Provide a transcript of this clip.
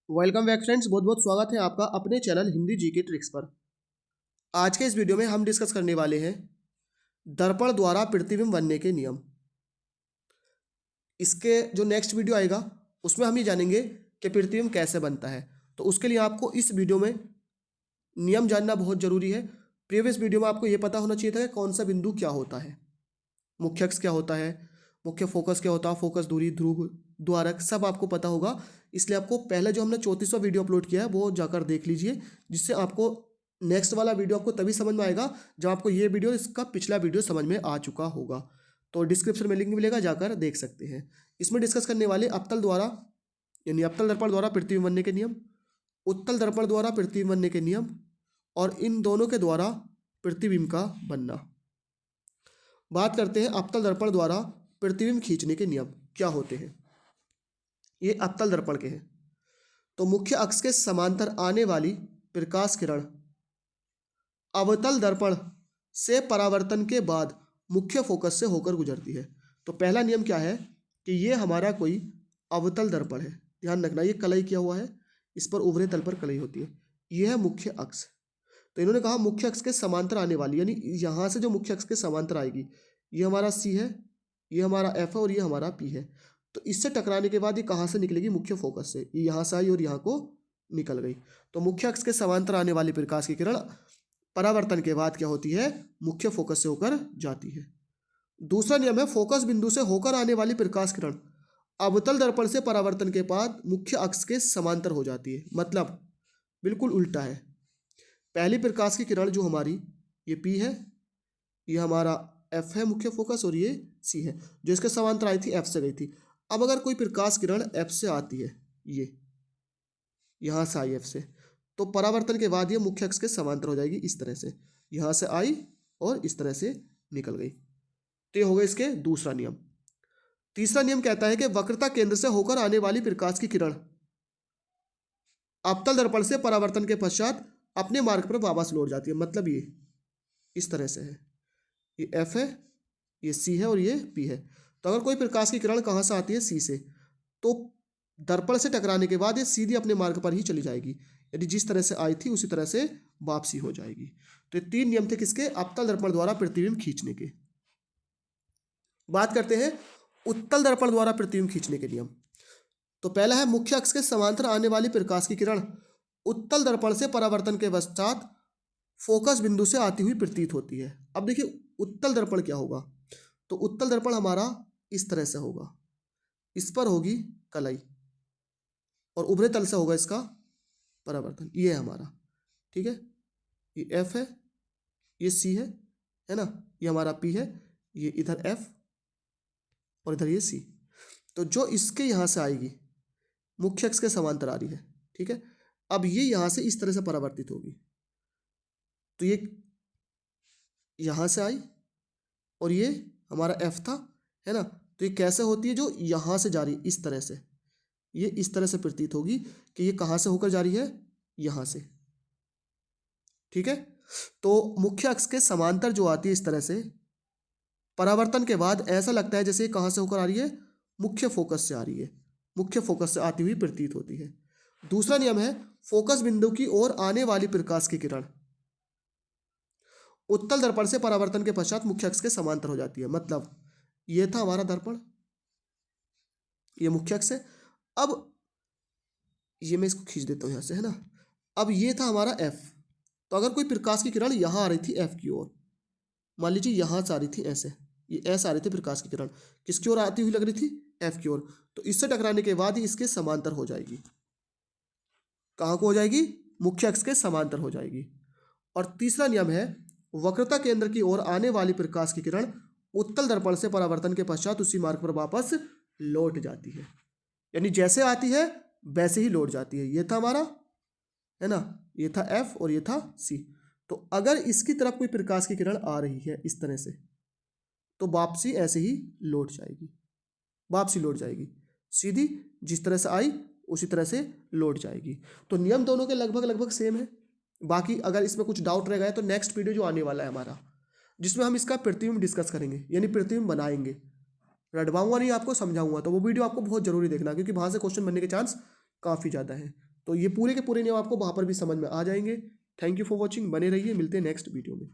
Welcome back friends, बहुत बहुत स्वागत है आपका अपने चैनल हिंदी जीके ट्रिक्स पर। आज के इस वीडियो में हम डिस्कस करने वाले हैं दर्पण द्वारा प्रतिबिंब बनने के नियम। इसके जो नेक्स्ट वीडियो आएगा उसमें हम ये जानेंगे कि प्रतिबिंब कैसे बनता है। तो उसके लिए आपको इस वीडियो में नियम जानना बहुत ज़रूरी है। प्रीवियस वीडियो में आपको ये पता होना चाहिए था कि कौन सा बिंदु क्या होता है, मुख्य अक्ष क्या होता है, मुख्य फोकस क्या होता है, फोकस दूरी, ध्रुव, द्वारक, सब आपको पता होगा। इसलिए आपको पहले जो हमने 34वां वीडियो अपलोड किया है वो जाकर देख लीजिए, जिससे आपको नेक्स्ट वाला वीडियो आपको तभी समझ में आएगा जब आपको ये वीडियो, इसका पिछला वीडियो समझ में आ चुका होगा। तो डिस्क्रिप्शन में लिंक मिलेगा, जाकर देख सकते हैं। इसमें डिस्कस करने वाले अवतल द्वारा यानी अवतल दर्पण द्वारा प्रतिबिंब बनने के नियम, उत्तल दर्पण द्वारा प्रतिबिंब बनने के नियम और इन दोनों के द्वारा प्रतिबिंब का बनना। बात करते हैं अवतल दर्पण द्वारा प्रतिबिंब खींचने के नियम क्या होते हैं। ये अवतल दर्पण के हैं। तो मुख्य अक्ष के समांतर आने वाली प्रकाश किरण अवतल दर्पण से परावर्तन के बाद मुख्य फोकस से होकर गुजरती है। तो पहला नियम क्या है कि ये हमारा कोई अवतल दर्पण है। ध्यान रखना, ये कलई किया हुआ है, इस पर उभरे तल पर कलई होती है। यह है मुख्य अक्ष। तो इन्होंने कहा मुख्य अक्ष के समांतर आने वाली, यानी यहाँ से जो मुख्य अक्ष के समांतर आएगी, ये हमारा सी है, ये हमारा एफ है और ये हमारा पी है। तो इससे टकराने के बाद ये कहाँ से निकलेगी? मुख्य फोकस से। ये यहाँ से आई और यहाँ को निकल गई। तो मुख्य अक्ष के समांतर आने वाली प्रकाश की किरण परावर्तन के बाद क्या होती है? मुख्य फोकस से होकर जाती है। दूसरा नियम है फोकस बिंदु से होकर आने वाली प्रकाश किरण अवतल दर्पण से परावर्तन के बाद मुख्य अक्ष के समांतर हो जाती है। मतलब बिल्कुल उल्टा है। पहली प्रकाश की किरण जो हमारी ये पी है, ये हमारा एफ है मुख्य फोकस, और ये सी है जो इसके समांतर आई थी, एफ से गई थी। अब अगर कोई प्रकाश किरण एफ से आती है, ये यहाँ से आई एफ से, तो परावर्तन के बाद ये मुख्य अक्ष के समांतर हो जाएगी इस तरह से। यहाँ से आई और इस तरह से निकल गई। तो ये हो गया इसके दूसरा नियम। तीसरा नियम कहता है कि वक्रता केंद्र से होकर आने वाली प्रकाश की किरण अवतल दर्पण से परावर्तन के पश्चात अपने मार्ग पर वापस लौट जाती है। मतलब ये इस तरह से है, ये एफ है, ये सी है और ये पी है। तो अगर कोई प्रकाश की किरण कहाँ से आती है? सी से, तो दर्पण से टकराने के बाद ये सीधी अपने मार्ग पर ही चली जाएगी, यदि जिस तरह से आई थी उसी तरह से वापसी हो जाएगी। तो ये तीन नियम थे किसके? अवतल दर्पण द्वारा प्रतिबिंब खींचने के। बात करते हैं उत्तल दर्पण द्वारा प्रतिबिंब खींचने के नियम। तो पहला है मुख्य अक्ष के समांतर आने वाली प्रकाश की किरण उत्तल दर्पण से परावर्तन के पश्चात फोकस बिंदु से आती हुई प्रतीत होती है। अब देखिए उत्तल दर्पण क्या होगा? तो उत्तल दर्पण हमारा इस तरह से होगा, इस पर होगी कलई और उभरे तल से होगा इसका परावर्तन। ये है हमारा, ठीक है, ये एफ है, ये सी है ना, ये हमारा पी है, ये इधर एफ और इधर ये सी। तो जो इसके यहाँ से आएगी मुख्य अक्ष के समांतर आ रही है, ठीक है। अब ये यहाँ से इस तरह से परावर्तित होगी, तो ये यहाँ से आई और ये हमारा एफ था, है ना। तो ये कैसे होती है? जो यहाँ से जा रही है इस तरह से, ये इस तरह से प्रतीत होगी कि ये कहाँ से होकर जा रही है? यहाँ से, ठीक है। तो मुख्य अक्ष के समांतर जो आती है इस तरह से, परावर्तन के बाद ऐसा लगता है जैसे कहाँ से होकर आ रही है? मुख्य फोकस से आ रही है, मुख्य फोकस से आती हुई प्रतीत होती है। दूसरा नियम है फोकस बिंदु की ओर आने वाली प्रकाश की किरण उत्तल दर्पण से परावर्तन के पश्चात मुख्य अक्ष के समांतर हो जाती है। मतलब ये था हमारा दर्पण, ये मुख्य अक्ष है। अब ये मैं इसको खींच देता हूँ यहाँ से, है ना। अब ये था हमारा एफ। तो अगर कोई प्रकाश की किरण यहाँ आ रही थी एफ की ओर, मान लीजिए यहाँ से आ रही थी ऐसे, ये ऐसे आ रही थी प्रकाश की किरण, किसकी ओर आती हुई लग रही थी? एफ की ओर। तो इससे टकराने के बाद ही इसके समांतर हो जाएगी। कहाँ को हो जाएगी? मुख्य अक्ष के समांतर हो जाएगी। और तीसरा नियम है वक्रता केंद्र की ओर आने वाली प्रकाश की किरण उत्तल दर्पण से परावर्तन के पश्चात उसी मार्ग पर वापस लौट जाती है। यानी जैसे आती है वैसे ही लौट जाती है। ये था हमारा, है ना, ये था एफ और ये था सी। तो अगर इसकी तरफ कोई प्रकाश की किरण आ रही है इस तरह से, तो वापसी ऐसे ही लौट जाएगी, वापसी लौट जाएगी, सीधी जिस तरह से आई उसी तरह से लौट जाएगी। तो नियम दोनों के लगभग लगभग सेम है। बाकी अगर इसमें कुछ डाउट रह गया तो नेक्स्ट वीडियो जो आने वाला है हमारा, जिसमें हम इसका प्रतिबिंब डिस्कस करेंगे, यानी प्रतिबिंब बनाएंगे, रटवाऊंगा नहीं, आपको समझाऊंगा। तो वो वीडियो आपको बहुत जरूरी देखना, क्योंकि वहाँ से क्वेश्चन बनने के चांस काफ़ी ज़्यादा है। तो ये पूरे के पूरे नियम आपको वहाँ पर भी समझ में आ जाएंगे। थैंक यू फॉर वॉचिंग, बने रहिए, मिलते हैं नेक्स्ट वीडियो में।